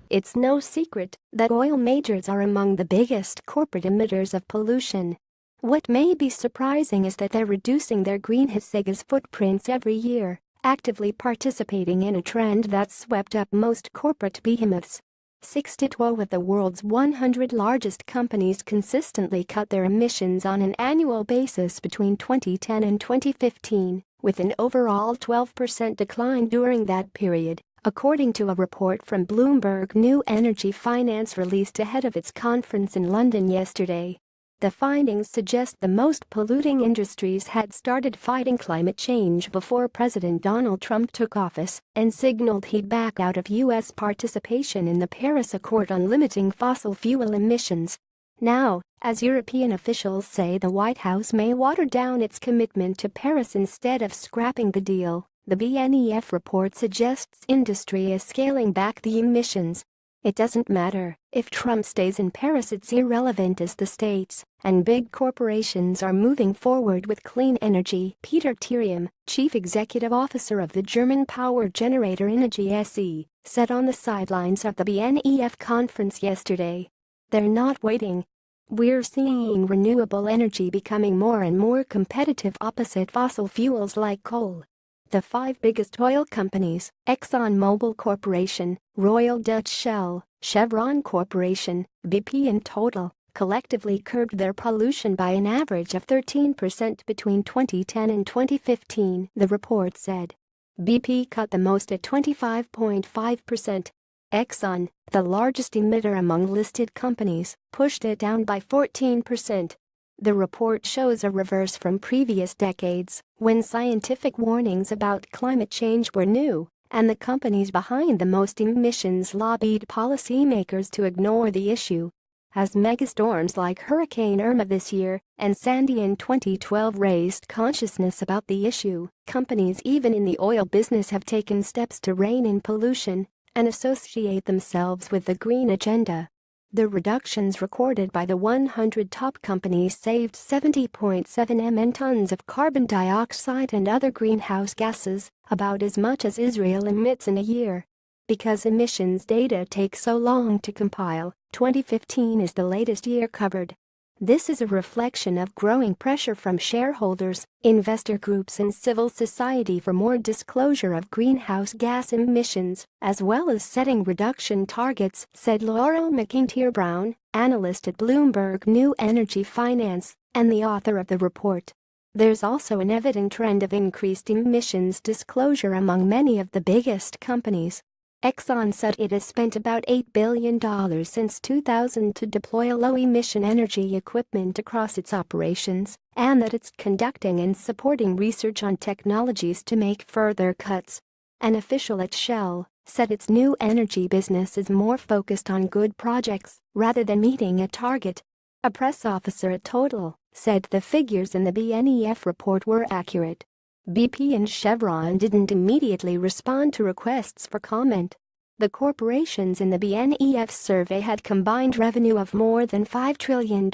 It's no secret that oil majors are among the biggest corporate emitters of pollution. What may be surprising is that they're reducing their greenhouse gas footprints every year, actively participating in a trend that's swept up most corporate behemoths. 6 to 12 of the world's 100 largest companies consistently cut their emissions on an annual basis between 2010 and 2015, with an overall 12% decline during that period, according to a report from Bloomberg New Energy Finance released ahead of its conference in London yesterday. The findings suggest the most polluting industries had started fighting climate change before President Donald Trump took office and signaled he'd back out of U.S. participation in the Paris Accord on limiting fossil fuel emissions. Now, as European officials say the White House may water down its commitment to Paris instead of scrapping the deal, the BNEF report suggests industry is scaling back the emissions. It doesn't matter if Trump stays in Paris, it's irrelevant as the states and big corporations are moving forward with clean energy. Peter Thirium, chief executive officer of the German power generator Energy SE, said on the sidelines of the BNEF conference yesterday. They're not waiting. We're seeing renewable energy becoming more and more competitive opposite fossil fuels like coal. The 5 biggest oil companies, ExxonMobil Corporation, Royal Dutch Shell, Chevron Corporation, BP and Total, collectively curbed their pollution by an average of 13% between 2010 and 2015, the report said. BP cut the most at 25.5%. Exxon, the largest emitter among listed companies, pushed it down by 14%. The report shows a reverse from previous decades, when scientific warnings about climate change were new, and the companies behind the most emissions lobbied policymakers to ignore the issue. As megastorms like Hurricane Irma this year and Sandy in 2012 raised consciousness about the issue, companies even in the oil business have taken steps to rein in pollution and associate themselves with the green agenda. The reductions recorded by the 100 top companies saved 70.7 million tons of carbon dioxide and other greenhouse gases, about as much as Israel emits in a year. Because emissions data takes so long to compile, 2015 is the latest year covered. This is a reflection of growing pressure from shareholders, investor groups and civil society for more disclosure of greenhouse gas emissions, as well as setting reduction targets, said Laurel McIntyre-Brown, analyst at Bloomberg New Energy Finance and the author of the report. There's also an evident trend of increased emissions disclosure among many of the biggest companies. Exxon said it has spent about $8 billion since 2000 to deploy low-emission energy equipment across its operations, and that it's conducting and supporting research on technologies to make further cuts. An official at Shell said its new energy business is more focused on good projects rather than meeting a target. A press officer at Total said the figures in the BNEF report were accurate. BP and Chevron didn't immediately respond to requests for comment. The corporations in the BNEF survey had combined revenue of more than $5 trillion.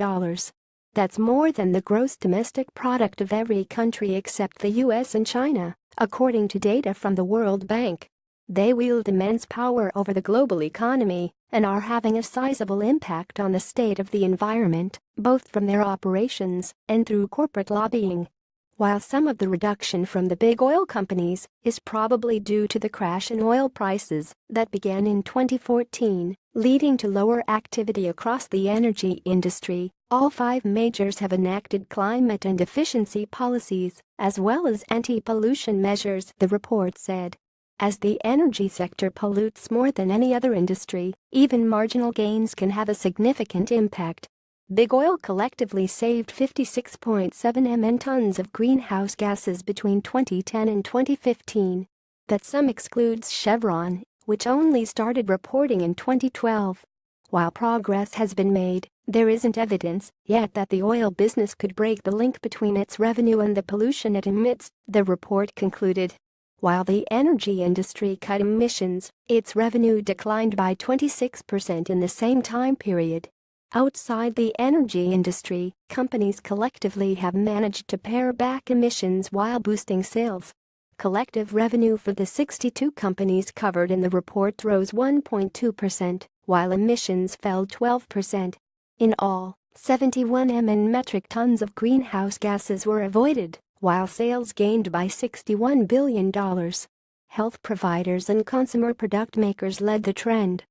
That's more than the gross domestic product of every country except the US and China, according to data from the World Bank. They wield immense power over the global economy and are having a sizable impact on the state of the environment, both from their operations and through corporate lobbying. While some of the reduction from the big oil companies is probably due to the crash in oil prices that began in 2014, leading to lower activity across the energy industry, all 5 majors have enacted climate and efficiency policies, as well as anti-pollution measures, the report said. As the energy sector pollutes more than any other industry, even marginal gains can have a significant impact. Big Oil collectively saved 56.7 million tons of greenhouse gases between 2010 and 2015. That sum excludes Chevron, which only started reporting in 2012. While progress has been made, there isn't evidence yet that the oil business could break the link between its revenue and the pollution it emits, the report concluded. While the energy industry cut emissions, its revenue declined by 26% in the same time period. Outside the energy industry, companies collectively have managed to pare back emissions while boosting sales. Collective revenue for the 62 companies covered in the report rose 1.2%, while emissions fell 12%. In all, 71 million metric tons of greenhouse gases were avoided, while sales gained by $61 billion. Health providers and consumer product makers led the trend,